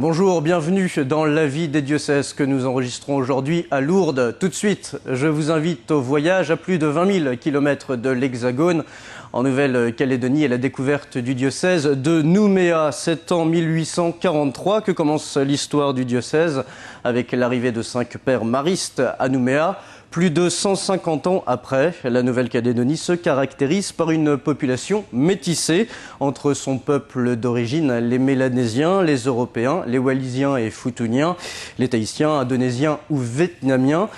Bonjour, bienvenue dans La vie des diocèses que nous enregistrons aujourd'hui à Lourdes. Tout de suite, je vous invite au voyage à plus de 20 000 km de l'Hexagone, en Nouvelle-Calédonie, et la découverte du diocèse de Nouméa. C'est en 1843 que commence l'histoire du diocèse, avec l'arrivée de 5 pères maristes à Nouméa. Plus de 150 ans après, la Nouvelle-Calédonie se caractérise par une population métissée entre son peuple d'origine, les Mélanésiens, les Européens, les Wallisiens et Futuniens, les Tahitiens, Indonésiens ou Vietnamiens.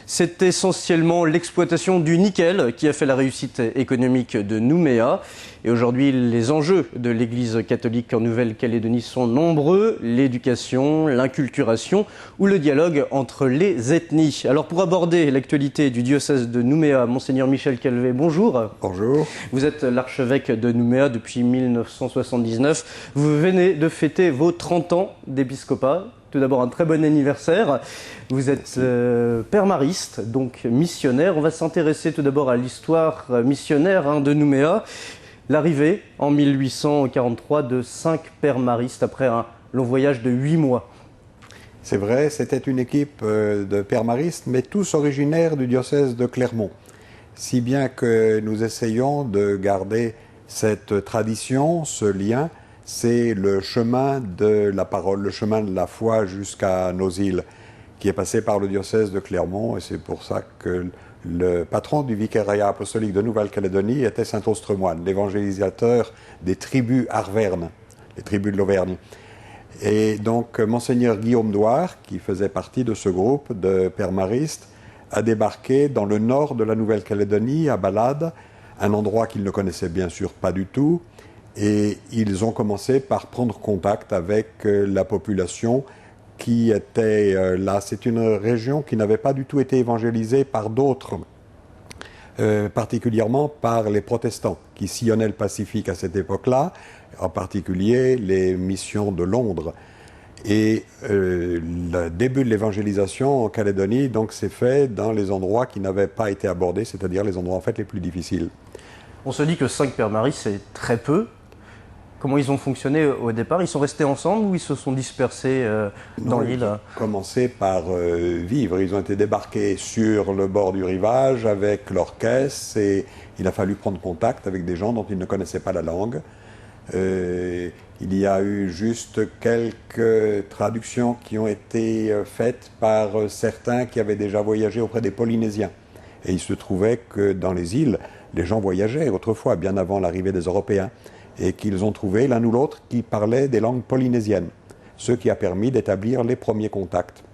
C'est essentiellement l'exploitation du nickel qui a fait la réussite économique de Nouméa. Et aujourd'hui, les enjeux de l'Église catholique en Nouvelle-Calédonie sont nombreux. L'éducation, l'inculturation ou le dialogue entre les ethnies. Alors pour aborder l'actualité du diocèse de Nouméa, Monseigneur Michel Calvet, bonjour. Bonjour. Vous êtes l'archevêque de Nouméa depuis 1979. Vous venez de fêter vos 30 ans d'épiscopat. Tout d'abord, un très bon anniversaire. Vous êtes père mariste, donc missionnaire. On va s'intéresser tout d'abord à l'histoire missionnaire de Nouméa. L'arrivée en 1843 de 5 pères maristes après un long voyage de 8 mois. C'est vrai, c'était une équipe de pères maristes, mais tous originaires du diocèse de Clermont. Si bien que nous essayons de garder cette tradition, ce lien. C'est le chemin de la parole, le chemin de la foi jusqu'à nos îles, qui est passé par le diocèse de Clermont, et c'est pour ça que le patron du vicariat apostolique de Nouvelle-Calédonie était saint Austremoine, l'évangélisateur des tribus arvernes, les tribus de l'Auvergne. Et donc, Monseigneur Guillaume Douard, qui faisait partie de ce groupe de pères maristes, a débarqué dans le nord de la Nouvelle-Calédonie, à Balade, un endroit qu'il ne connaissait bien sûr pas du tout. Et ils ont commencé par prendre contact avec la population qui était là. C'est une région qui n'avait pas du tout été évangélisée par d'autres, particulièrement par les protestants qui sillonnaient le Pacifique à cette époque-là, en particulier les missions de Londres. Et le début de l'évangélisation en Calédonie donc, s'est fait dans les endroits qui n'avaient pas été abordés, c'est-à-dire les endroits en fait les plus difficiles. On se dit que 5 pères maristes, c'est très peu. Comment ils ont fonctionné au départ? Ils sont restés ensemble ou ils se sont dispersés dans l'île? Ils ont commencé par vivre. Ils ont été débarqués sur le bord du rivage avec leur caisse et il a fallu prendre contact avec des gens dont ils ne connaissaient pas la langue. Il y a eu juste quelques traductions qui ont été faites par certains qui avaient déjà voyagé auprès des Polynésiens. Et il se trouvait que dans les îles, les gens voyageaient autrefois, bien avant l'arrivée des Européens. Et qu'ils ont trouvé l'un ou l'autre qui parlait des langues polynésiennes, ce qui a permis d'établir les premiers contacts.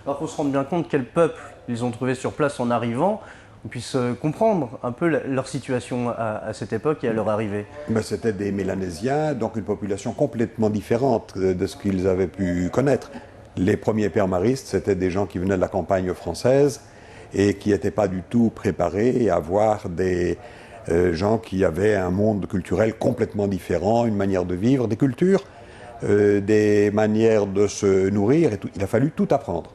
Alors pour se rendre bien compte quel peuple ils ont trouvé sur place en arrivant, on puisse comprendre un peu leur situation à cette époque et à leur arrivée. Ben, c'était des Mélanésiens, donc une population complètement différente de ce qu'ils avaient pu connaître. Les premiers pères maristes, c'était des gens qui venaient de la campagne française et qui n'étaient pas du tout préparés à voir des gens qui avaient un monde culturel complètement différent, une manière de vivre, des cultures, des manières de se nourrir, et tout. Il a fallu tout apprendre.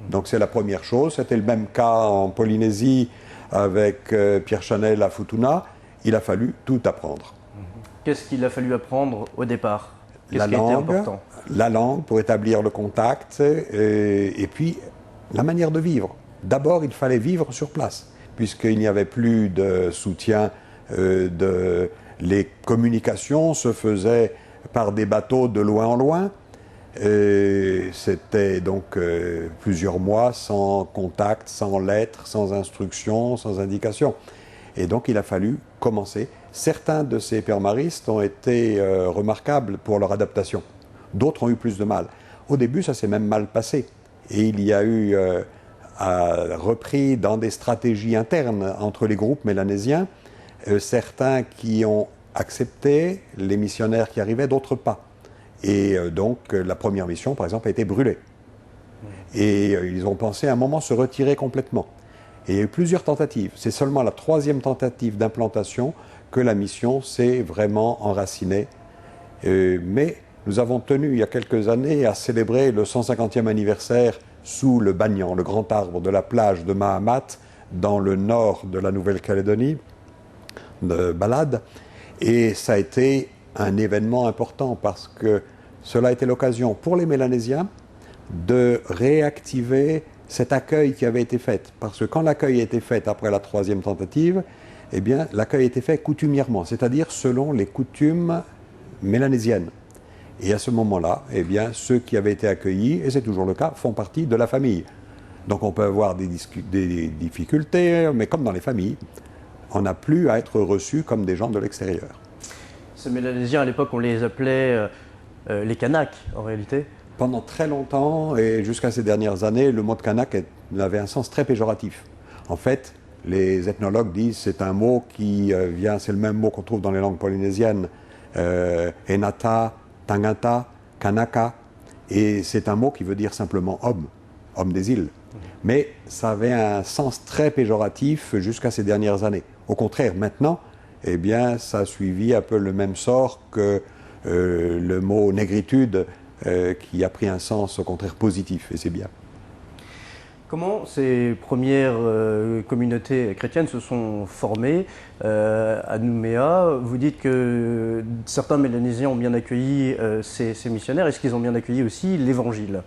Donc c'est la première chose. C'était le même cas en Polynésie avec Pierre Chanel à Futuna. Il a fallu tout apprendre. Qu'est-ce qu'il a fallu apprendre au départ? La langue pour établir le contact, et puis la manière de vivre. D'abord, il fallait vivre sur place, puisqu'il n'y avait plus de soutien. Les communications se faisaient par des bateaux de loin en loin. C'était donc plusieurs mois sans contact, sans lettres, sans instruction, sans indication. Et donc il a fallu commencer. Certains de ces pères maristes ont été remarquables pour leur adaptation. D'autres ont eu plus de mal. Au début, ça s'est même mal passé. Et il y a eu repris dans des stratégies internes entre les groupes mélanésiens, certains qui ont accepté les missionnaires qui arrivaient, d'autres pas. Et donc la première mission, par exemple, a été brûlée. Et ils ont pensé à un moment se retirer complètement. Et il y a eu plusieurs tentatives. C'est seulement la 3e tentative d'implantation que la mission s'est vraiment enracinée. Mais nous avons tenu il y a quelques années à célébrer le 150e anniversaire sous le banyan, le grand arbre de la plage de Mahamat, dans le nord de la Nouvelle-Calédonie, de Balade. Et ça a été un événement important parce que cela a été l'occasion pour les Mélanésiens de réactiver cet accueil qui avait été fait. Parce que quand l'accueil a été fait après la troisième tentative, eh bien, l'accueil a été fait coutumièrement, c'est-à-dire selon les coutumes mélanésiennes. Et à ce moment-là, eh bien, ceux qui avaient été accueillis, et c'est toujours le cas, font partie de la famille. Donc on peut avoir des difficultés, mais comme dans les familles, on n'a plus à être reçus comme des gens de l'extérieur. Ces Mélanésiens, à l'époque, on les appelait les Kanaks, en réalité. Pendant très longtemps, et jusqu'à ces dernières années, le mot de Kanak avait un sens très péjoratif. En fait, les ethnologues disent que c'est un mot qui vient, c'est le même mot qu'on trouve dans les langues polynésiennes, Enata, Tangata, Kanaka, et c'est un mot qui veut dire simplement homme, homme des îles. Mais ça avait un sens très péjoratif jusqu'à ces dernières années. Au contraire, maintenant, eh bien, ça a suivi un peu le même sort que le mot négritude, qui a pris un sens au contraire positif, et c'est bien. Comment ces premières communautés chrétiennes se sont formées à Nouméa? Vous dites que certains Mélanésiens ont bien accueilli ces missionnaires. Est-ce qu'ils ont bien accueilli aussi l'Évangile?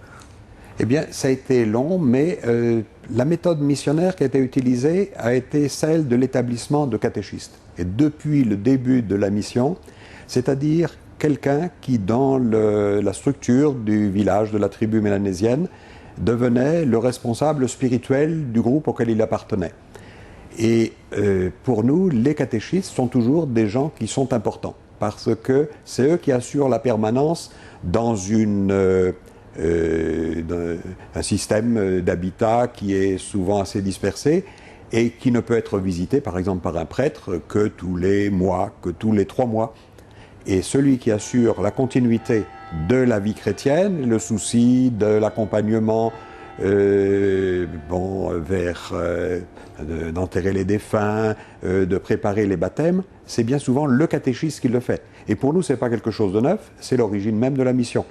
Eh bien, ça a été long, mais la méthode missionnaire qui a été utilisée a été celle de l'établissement de catéchistes. Et depuis le début de la mission, c'est-à-dire quelqu'un qui, dans la structure du village, de la tribu mélanésienne, devenait le responsable spirituel du groupe auquel il appartenait. Et pour nous, les catéchistes sont toujours des gens qui sont importants, parce que c'est eux qui assurent la permanence dans un système d'habitat qui est souvent assez dispersé et qui ne peut être visité, par exemple, par un prêtre que tous les mois, que tous les 3 mois. Et celui qui assure la continuité de la vie chrétienne, le souci de l'accompagnement d'enterrer les défunts, de préparer les baptêmes, c'est bien souvent le catéchiste qui le fait. Et pour nous, ce n'est pas quelque chose de neuf, c'est l'origine même de la mission.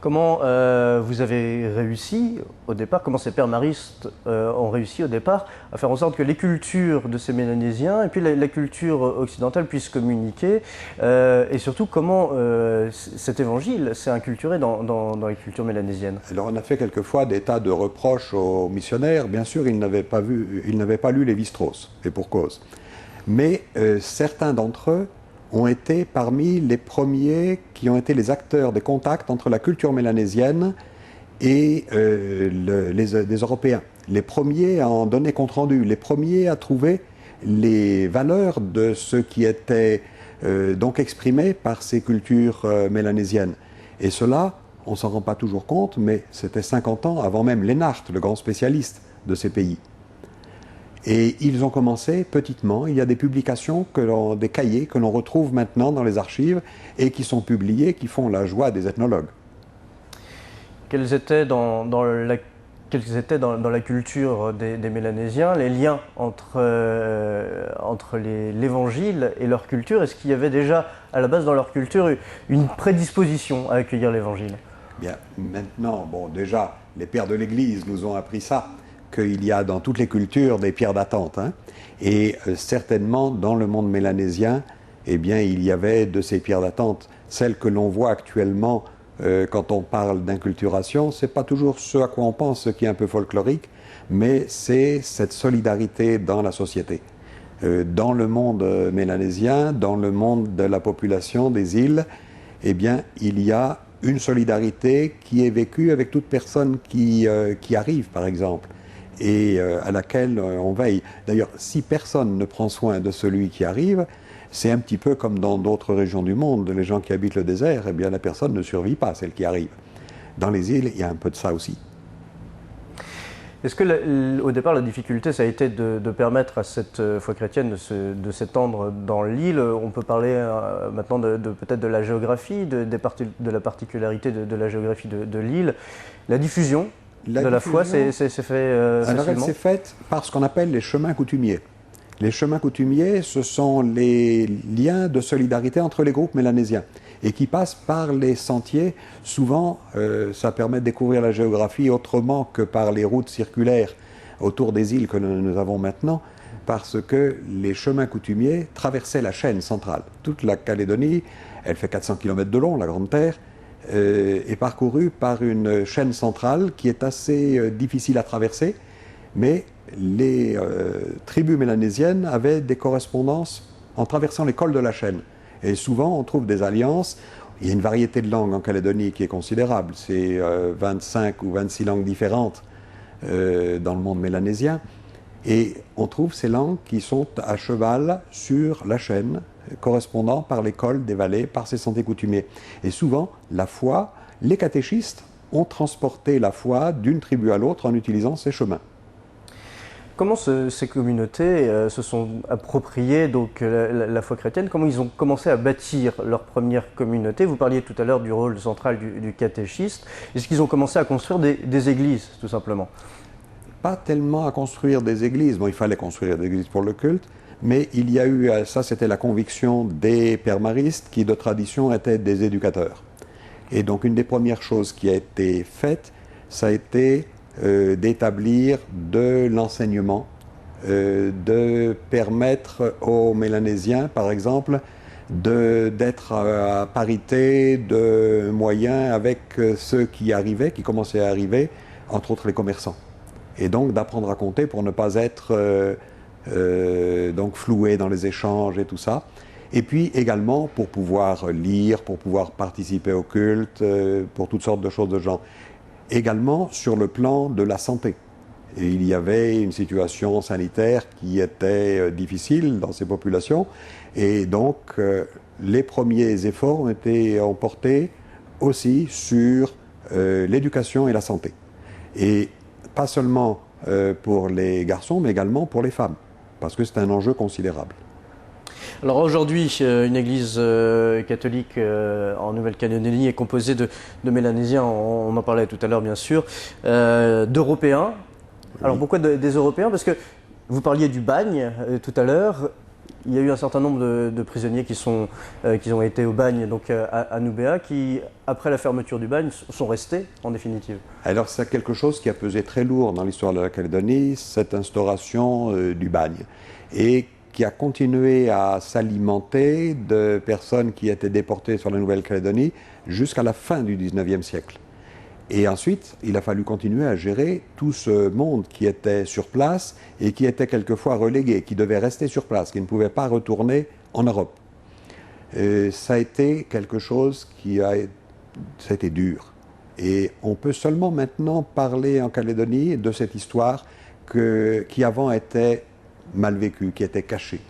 Comment vous avez réussi au départ, comment ces pères maristes ont réussi au départ à faire en sorte que les cultures de ces Mélanésiens et puis la culture occidentale puissent communiquer et surtout comment cet évangile s'est inculturé dans les cultures mélanésiennes? Alors on a fait quelquefois des tas de reproches aux missionnaires. Bien sûr, ils n'avaient pas lu Lévi-Strauss, et pour cause. Mais certains d'entre eux ont été parmi les premiers qui ont été les acteurs des contacts entre la culture mélanésienne et les Européens. Les premiers à en donner compte rendu, les premiers à trouver les valeurs de ce qui était donc exprimé par ces cultures mélanésiennes. Et cela, on ne s'en rend pas toujours compte, mais c'était 50 ans avant même Lénart, le grand spécialiste de ces pays. Et ils ont commencé petitement. Il y a des publications, des cahiers que l'on retrouve maintenant dans les archives et qui sont publiés, qui font la joie des ethnologues. Quels étaient dans la culture des Mélanésiens les liens entre l'évangile et leur culture? Est-ce qu'il y avait déjà à la base dans leur culture une prédisposition à accueillir l'évangile? Bien, maintenant, bon, déjà, les pères de l'Église nous ont appris ça, qu'il y a dans toutes les cultures des pierres d'attente. Hein, et certainement, dans le monde mélanésien, eh bien, il y avait de ces pierres d'attente. Celles que l'on voit actuellement quand on parle d'inculturation, ce n'est pas toujours ce à quoi on pense, ce qui est un peu folklorique, mais c'est cette solidarité dans la société. Dans le monde mélanésien, dans le monde de la population des îles, eh bien, il y a une solidarité qui est vécue avec toute personne qui arrive, par exemple, et à laquelle on veille. D'ailleurs, si personne ne prend soin de celui qui arrive, c'est un petit peu comme dans d'autres régions du monde, les gens qui habitent le désert, eh bien la personne ne survit pas, celle qui arrive. Dans les îles, il y a un peu de ça aussi. Est-ce que au départ la difficulté ça a été de permettre à cette foi chrétienne de s'étendre dans l'île? On peut parler maintenant peut-être de la géographie, de la particularité de la géographie de l'île. La diffusion de la foi s'est fait facilement? Alors elle s'est faite par ce qu'on appelle les chemins coutumiers. Les chemins coutumiers, ce sont les liens de solidarité entre les groupes mélanésiens et qui passent par les sentiers. Souvent, ça permet de découvrir la géographie autrement que par les routes circulaires autour des îles que nous avons maintenant. parce que les chemins coutumiers traversaient la chaîne centrale. Toute la Calédonie, elle fait 400 km de long, la Grande Terre, est parcourue par une chaîne centrale qui est assez difficile à traverser, mais les tribus mélanésiennes avaient des correspondances en traversant les cols de la chaîne. Et souvent, on trouve des alliances. Il y a une variété de langues en Calédonie qui est considérable. C'est 25 ou 26 langues différentes dans le monde mélanésien. Et on trouve ces langues qui sont à cheval sur la chaîne, correspondant par les cols des vallées, par ces sentiers coutumiers. Et souvent, la foi, les catéchistes ont transporté la foi d'une tribu à l'autre en utilisant ces chemins. Comment ces communautés se sont appropriées donc, la foi chrétienne? Comment ils ont commencé à bâtir leur première communauté? Vous parliez tout à l'heure du rôle central du catéchiste. Est-ce qu'ils ont commencé à construire des églises, tout simplement? Pas tellement à construire des églises. Bon, il fallait construire des églises pour le culte, mais il y a eu, ça c'était la conviction des pères maristes qui de tradition étaient des éducateurs. Et donc une des premières choses qui a été faite, ça a été d'établir de l'enseignement, de permettre aux Mélanésiens, par exemple, d'être à parité de moyens avec ceux qui arrivaient, qui commençaient à arriver, entre autres les commerçants. Et donc d'apprendre à compter pour ne pas être donc floué dans les échanges et tout ça. Et puis également pour pouvoir lire, pour pouvoir participer au culte, pour toutes sortes de choses de genre. Également sur le plan de la santé. Et il y avait une situation sanitaire qui était difficile dans ces populations. Et donc les premiers efforts ont porté aussi sur l'éducation et la santé. Et pas seulement pour les garçons, mais également pour les femmes, parce que c'est un enjeu considérable. Alors aujourd'hui, une église catholique en Nouvelle-Calédonie est composée de Mélanésiens, on en parlait tout à l'heure bien sûr, d'Européens. Oui. Alors pourquoi des Européens? Parce que vous parliez du bagne tout à l'heure. Il y a eu un certain nombre de prisonniers qui ont été au bagne donc à Nouméa, qui, après la fermeture du bagne, sont restés en définitive. Alors c'est quelque chose qui a pesé très lourd dans l'histoire de la Calédonie, cette instauration du bagne, et qui a continué à s'alimenter de personnes qui étaient déportées sur la Nouvelle-Calédonie jusqu'à la fin du XIXe siècle. Et ensuite, il a fallu continuer à gérer tout ce monde qui était sur place et qui était quelquefois relégué, qui devait rester sur place, qui ne pouvait pas retourner en Europe. Ça a été quelque chose ça a été dur. Et on peut seulement maintenant parler en Calédonie de cette histoire qui avant était mal vécue, qui était cachée,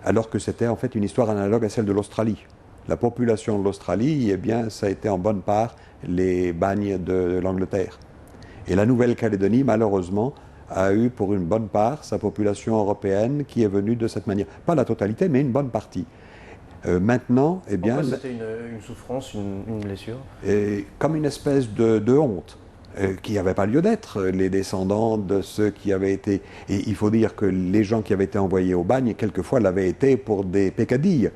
alors que c'était en fait une histoire analogue à celle de l'Australie. La population de l'Australie, eh bien, ça a été en bonne part les bagnes de l'Angleterre. Et la Nouvelle-Calédonie, malheureusement, a eu pour une bonne part sa population européenne qui est venue de cette manière. Pas la totalité, mais une bonne partie. Maintenant, eh bien... Pourquoi c'était une souffrance, une blessure? Comme une espèce de honte. Qui n'avait pas lieu d'être, les descendants de ceux qui avaient été... Et il faut dire que les gens qui avaient été envoyés au bagne, quelquefois l'avaient été pour des peccadilles.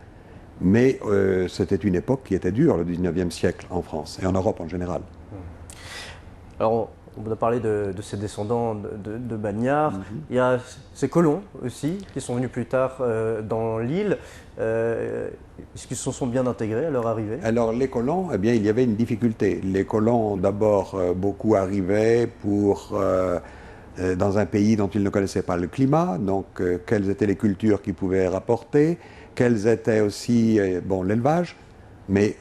Mais c'était une époque qui était dure, le 19e siècle, en France et en Europe en général. Alors, on a parlé de ces descendants de bagnards. Il y a ces colons aussi, qui sont venus plus tard dans l'île. Est-ce qu'ils se sont bien intégrés à leur arrivée? Alors, les colons, eh bien, il y avait une difficulté. Les colons, d'abord, beaucoup arrivaient dans un pays dont ils ne connaissaient pas le climat, donc quelles étaient les cultures qu'ils pouvaient rapporter, quels étaient aussi l'élevage, mais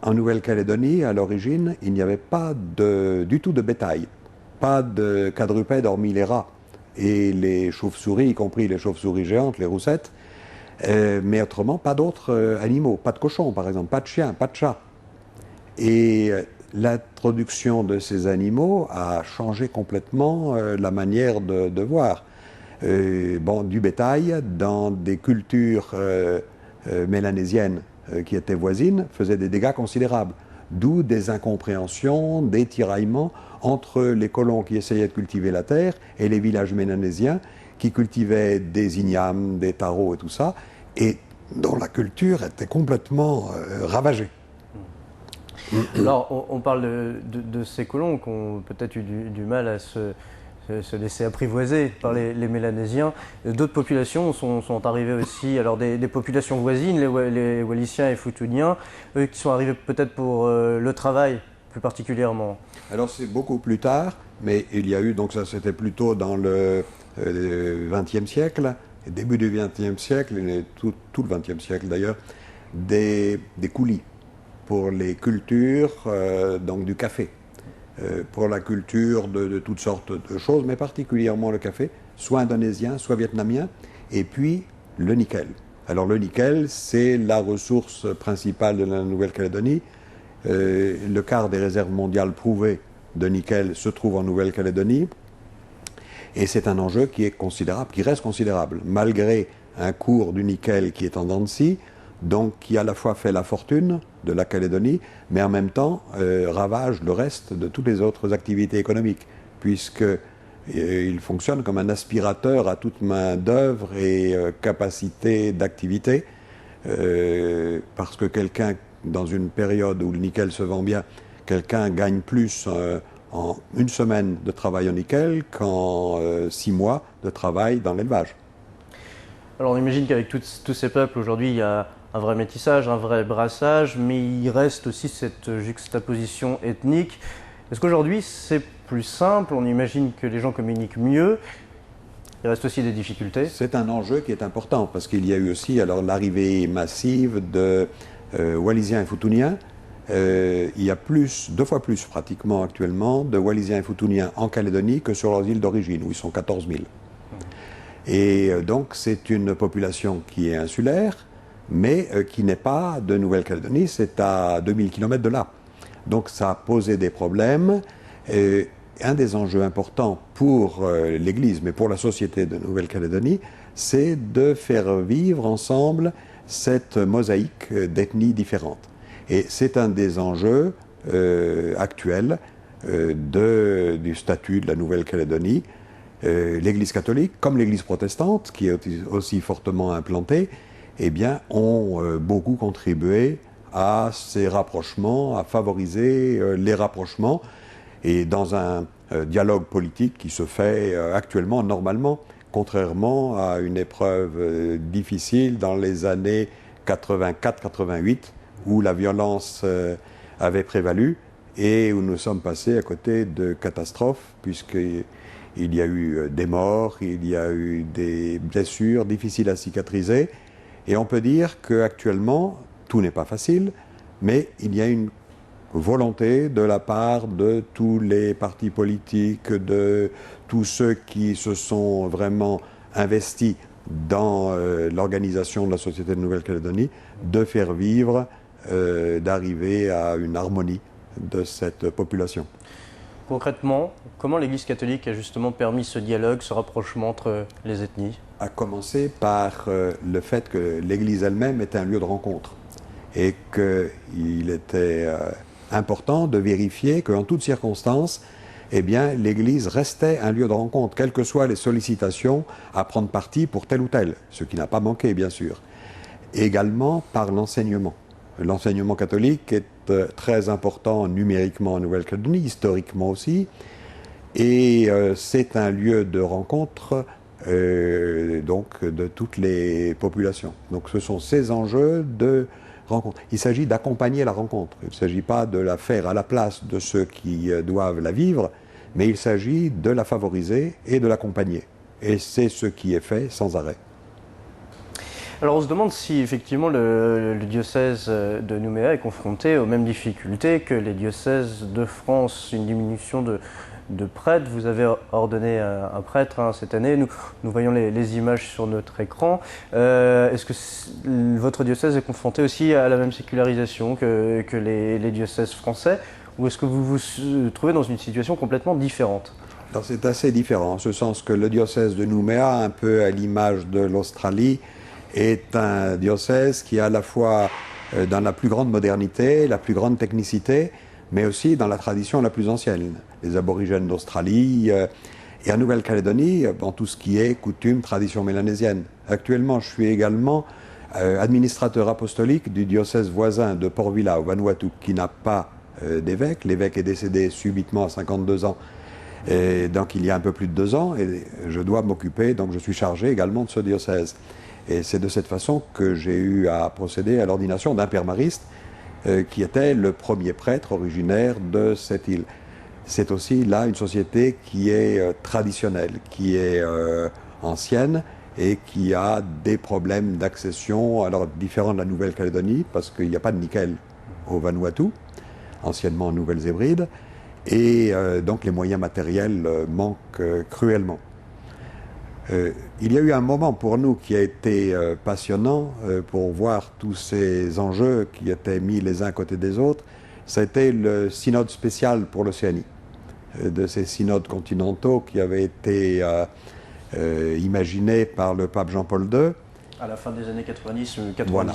en Nouvelle-Calédonie, à l'origine, il n'y avait pas du tout de bétail, pas de quadrupèdes hormis les rats et les chauves-souris, y compris les chauves-souris géantes, les roussettes, mais autrement pas d'autres animaux, pas de cochons par exemple, pas de chiens, pas de chats. Et l'introduction de ces animaux a changé complètement la manière de voir. Du bétail dans des cultures mélanésiennes qui étaient voisines faisaient des dégâts considérables, d'où des incompréhensions, des tiraillements entre les colons qui essayaient de cultiver la terre et les villages mélanésiens qui cultivaient des ignames, des taros et tout ça, et dont la culture était complètement ravagée. Alors, on parle de ces colons qui ont peut-être eu du mal à se se laisser apprivoiser par les Mélanésiens. D'autres populations sont arrivées aussi, alors des populations voisines, les Wallisiens et Futuniens, eux qui sont arrivés peut-être pour le travail plus particulièrement. Alors c'est beaucoup plus tard, mais il y a eu, donc ça c'était plutôt dans le XXe siècle, début du XXe siècle, et tout le XXe siècle d'ailleurs, des coulis pour les cultures donc du café, pour la culture de toutes sortes de choses, mais particulièrement le café, soit indonésien, soit vietnamien, et puis le nickel. Alors le nickel, c'est la ressource principale de la Nouvelle-Calédonie. Le quart des réserves mondiales prouvées de nickel se trouve en Nouvelle-Calédonie, et c'est un enjeu qui est considérable, qui reste considérable, malgré un cours du nickel qui est en dents de scie, donc qui à la fois fait la fortune de la Calédonie, mais en même temps ravage le reste de toutes les autres activités économiques, puisqu'il fonctionne comme un aspirateur à toute main d'œuvre et capacité d'activité, parce que quelqu'un, dans une période où le nickel se vend bien, quelqu'un gagne plus en une semaine de travail au nickel qu'en 6 mois de travail dans l'élevage. Alors on imagine qu'avec tous ces peuples, aujourd'hui, il y a un vrai métissage, un vrai brassage, mais il reste aussi cette juxtaposition ethnique. Est-ce qu'aujourd'hui c'est plus simple? On imagine que les gens communiquent mieux. Il reste aussi des difficultés. C'est un enjeu qui est important parce qu'il y a eu aussi alors l'arrivée massive de Wallisiens et Futuniens. Il y a 2 fois plus pratiquement actuellement de Wallisiens et Futuniens en Calédonie que sur leurs îles d'origine, où ils sont 14 000. Et donc c'est une population qui est insulaire, mais qui n'est pas de Nouvelle-Calédonie, c'est à 2000 km de là. Donc ça a posé des problèmes. Un des enjeux importants pour l'Église, mais pour la société de Nouvelle-Calédonie, c'est de faire vivre ensemble cette mosaïque d'ethnies différentes. Et c'est un des enjeux actuels du statut de la Nouvelle-Calédonie. L'Église catholique, comme l'Église protestante, qui est aussi fortement implantée, eh bien, ont beaucoup contribué à ces rapprochements, à favoriser les rapprochements, et dans un dialogue politique qui se fait actuellement normalement, contrairement à une épreuve difficile dans les années 84-88, où la violence avait prévalu et où nous sommes passés à côté de catastrophes, puisqu'il y a eu des morts, il y a eu des blessures difficiles à cicatriser. Et on peut dire qu'actuellement, tout n'est pas facile, mais il y a une volonté de la part de tous les partis politiques, de tous ceux qui se sont vraiment investis dans l'organisation de la société de Nouvelle-Calédonie, de faire vivre, d'arriver à une harmonie de cette population. Concrètement, comment l'Église catholique a justement permis ce dialogue, ce rapprochement entre les ethnies? À commencer par le fait que l'Église elle-même est un lieu de rencontre et qu'il était important de vérifier qu'en toutes circonstances, eh bien, l'Église restait un lieu de rencontre, quelles que soient les sollicitations à prendre parti pour tel ou tel, ce qui n'a pas manqué, bien sûr. Également par l'enseignement. L'enseignement catholique est très important numériquement en Nouvelle-Calédonie, historiquement aussi, et c'est un lieu de rencontre donc de toutes les populations. Donc ce sont ces enjeux de rencontre. Il s'agit d'accompagner la rencontre. Il ne s'agit pas de la faire à la place de ceux qui doivent la vivre, mais il s'agit de la favoriser et de l'accompagner. Et c'est ce qui est fait sans arrêt. Alors on se demande si effectivement le diocèse de Nouméa est confronté aux mêmes difficultés que les diocèses de France, une diminution de prêtres. Vous avez ordonné un prêtre cette année, nous voyons les images sur notre écran. Est-ce que votre diocèse est confronté aussi à la même sécularisation que les diocèses français, ou est-ce que vous vous trouvez dans une situation complètement différente? Alors c'est assez différent, en ce sens que le diocèse de Nouméa, un peu à l'image de l'Australie, est un diocèse qui est à la fois dans la plus grande modernité, la plus grande technicité, mais aussi dans la tradition la plus ancienne. Les aborigènes d'Australie et en Nouvelle-Calédonie, dans tout ce qui est coutume, tradition mélanésienne. Actuellement, je suis également administrateur apostolique du diocèse voisin de Port Vila, au Vanuatu, qui n'a pas d'évêque. L'évêque est décédé subitement à 52 ans. Et donc il y a un peu plus de 2 ans, et je dois m'occuper, donc je suis chargé également de ce diocèse. Et c'est de cette façon que j'ai eu à procéder à l'ordination d'un père mariste qui était le premier prêtre originaire de cette île. C'est aussi là une société qui est traditionnelle, qui est ancienne et qui a des problèmes d'accession, alors différents de la Nouvelle-Calédonie, parce qu'il n'y a pas de nickel au Vanuatu, anciennement Nouvelles Hébrides, et donc les moyens matériels manquent cruellement. Il y a eu un moment pour nous qui a été passionnant pour voir tous ces enjeux qui étaient mis les uns à côté des autres. C'était le synode spécial pour l'Océanie, de ces synodes continentaux qui avaient été imaginés par le pape Jean-Paul II. À la fin des années 90, 97-98. Voilà,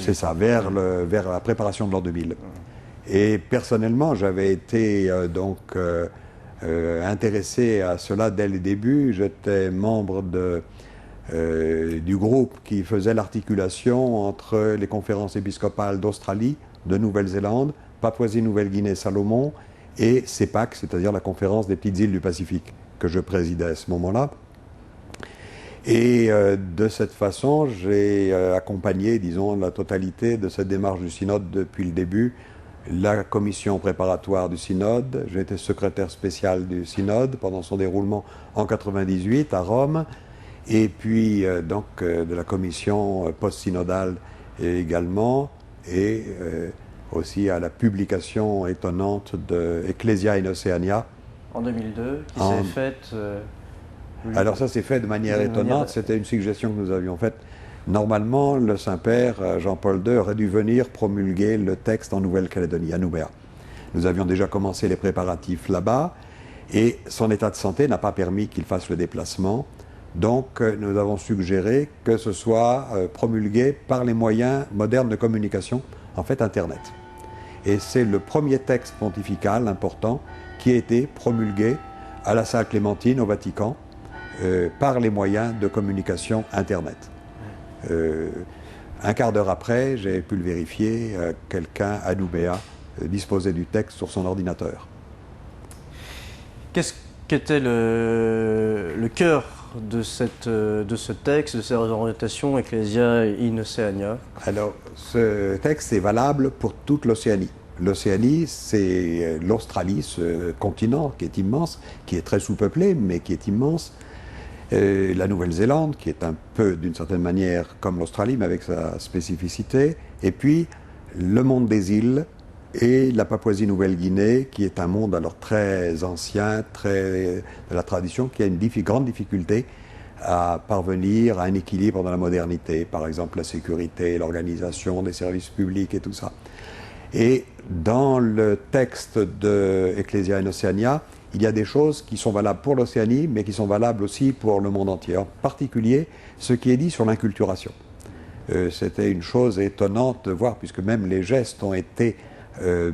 c'est ça, vers la préparation de l'an 2000. Et personnellement, j'avais été intéressé à cela dès le début. J'étais membre du groupe qui faisait l'articulation entre les conférences épiscopales d'Australie, de Nouvelle-Zélande, Papouasie-Nouvelle-Guinée, Salomon et CEPAC, c'est-à-dire la conférence des petites îles du Pacifique, que je présidais à ce moment-là. Et de cette façon, j'ai accompagné, disons, la totalité de cette démarche du synode depuis le début. La commission préparatoire du synode, j'ai été secrétaire spécial du synode pendant son déroulement en 1998 à Rome, et puis de la commission post-synodale également, et aussi à la publication étonnante de Ecclesia in Oceania. En 2002, qui s'est faite... Alors ça s'est fait de manière étonnante, c'était une suggestion que nous avions faite. Normalement, le Saint-Père Jean-Paul II aurait dû venir promulguer le texte en Nouvelle-Calédonie, à Nouméa. Nous avions déjà commencé les préparatifs là-bas et son état de santé n'a pas permis qu'il fasse le déplacement. Donc nous avons suggéré que ce soit promulgué par les moyens modernes de communication, en fait Internet. Et c'est le premier texte pontifical important qui a été promulgué à la Salle Clémentine au Vatican par les moyens de communication Internet. Un quart d'heure après, j'ai pu le vérifier, quelqu'un à Nouméa disposait du texte sur son ordinateur. Qu'est-ce qu'était le cœur de ce texte, de cette orientation Ecclesia in Oceania? Alors, ce texte est valable pour toute l'Océanie. L'Océanie, c'est l'Australie, ce continent qui est immense, qui est très sous-peuplé, mais qui est immense. La Nouvelle-Zélande, qui est un peu, d'une certaine manière, comme l'Australie, mais avec sa spécificité. Et puis, le monde des îles et la Papouasie-Nouvelle-Guinée, qui est un monde alors très ancien, très de la tradition, qui a une grande difficulté à parvenir à un équilibre dans la modernité. Par exemple, la sécurité, l'organisation des services publics et tout ça. Et dans le texte de Ecclesia in Oceania, il y a des choses qui sont valables pour l'Océanie, mais qui sont valables aussi pour le monde entier. En particulier, ce qui est dit sur l'inculturation. C'était une chose étonnante de voir, puisque même les gestes ont été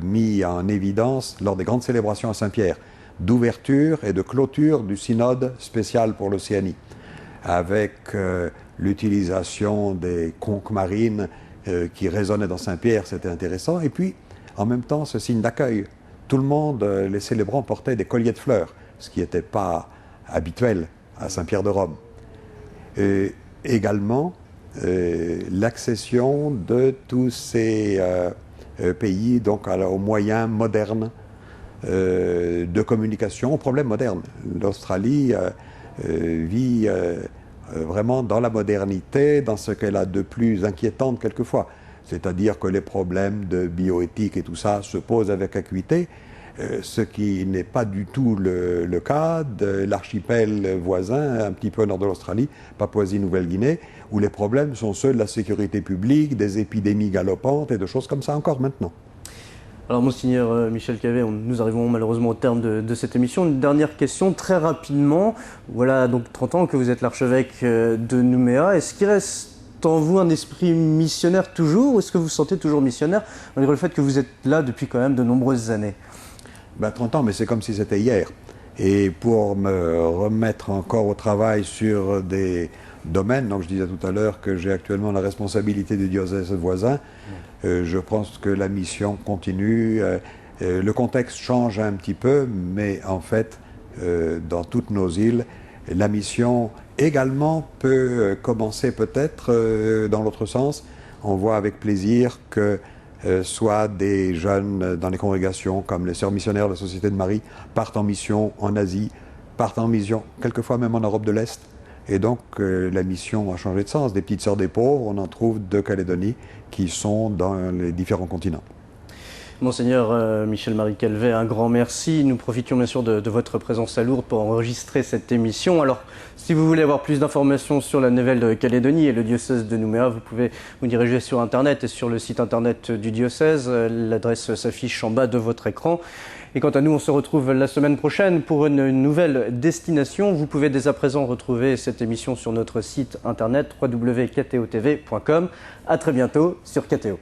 mis en évidence lors des grandes célébrations à Saint-Pierre, d'ouverture et de clôture du synode spécial pour l'Océanie, avec l'utilisation des conques marines qui résonnaient dans Saint-Pierre, c'était intéressant. Et puis, en même temps, ce signe d'accueil. Tout le monde, les célébrants, portaient des colliers de fleurs, ce qui n'était pas habituel à Saint-Pierre de Rome. Et également, l'accession de tous ces pays donc, aux moyens modernes de communication, aux problèmes modernes. L'Australie vit vraiment dans la modernité, dans ce qu'elle a de plus inquiétant quelquefois. C'est-à-dire que les problèmes de bioéthique et tout ça se posent avec acuité, ce qui n'est pas du tout le cas de l'archipel voisin, un petit peu au nord de l'Australie, Papouasie-Nouvelle-Guinée, où les problèmes sont ceux de la sécurité publique, des épidémies galopantes et de choses comme ça encore maintenant. Alors, Monseigneur Michel Cavé, nous arrivons malheureusement au terme de cette émission. Une dernière question, très rapidement. Voilà donc 30 ans que vous êtes l'archevêque de Nouméa. Est-ce qu'il reste en vous un esprit missionnaire toujours, ou est-ce que vous vous sentez toujours missionnaire, malgré le fait que vous êtes là depuis quand même de nombreuses années? 30 ans, mais c'est comme si c'était hier. Et pour me remettre encore au travail sur des domaines, donc je disais tout à l'heure que j'ai actuellement la responsabilité du diocèse voisin, je pense que la mission continue. Le contexte change un petit peu, mais en fait, dans toutes nos îles. La mission également peut commencer peut-être dans l'autre sens. On voit avec plaisir que soit des jeunes dans les congrégations comme les sœurs missionnaires de la Société de Marie partent en mission en Asie, partent en mission quelquefois même en Europe de l'Est. Et donc la mission a changé de sens. Des petites sœurs des pauvres, on en trouve de Calédonie qui sont dans les différents continents. Monseigneur Michel-Marie Calvet, un grand merci. Nous profitions bien sûr de votre présence à Lourdes pour enregistrer cette émission. Alors, si vous voulez avoir plus d'informations sur la Nouvelle-Calédonie et le diocèse de Nouméa, vous pouvez vous diriger sur Internet et sur le site Internet du diocèse. L'adresse s'affiche en bas de votre écran. Et quant à nous, on se retrouve la semaine prochaine pour une nouvelle destination. Vous pouvez dès à présent retrouver cette émission sur notre site Internet www.ktotv.com. À très bientôt sur KTO.